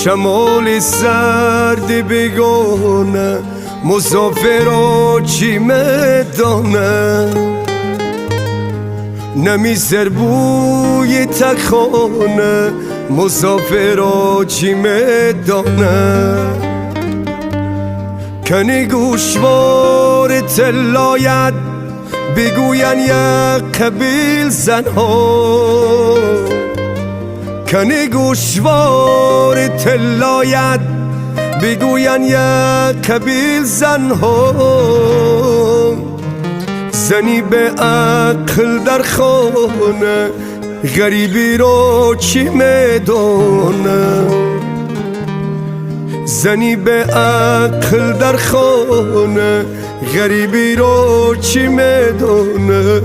شمال سرد بگونه مسافرا چی میدانه نمیزر بوی تکانه مسافرا چی میدانه کنی گوشوار تلایت بگوین یک قبیل زنها کنی گوشوار تلایت بگوین یک قبیل زنها زنی به عقل در خانه غریبی رو چی میدانه زنی به عقل در خانه غریبی رو چی میدانه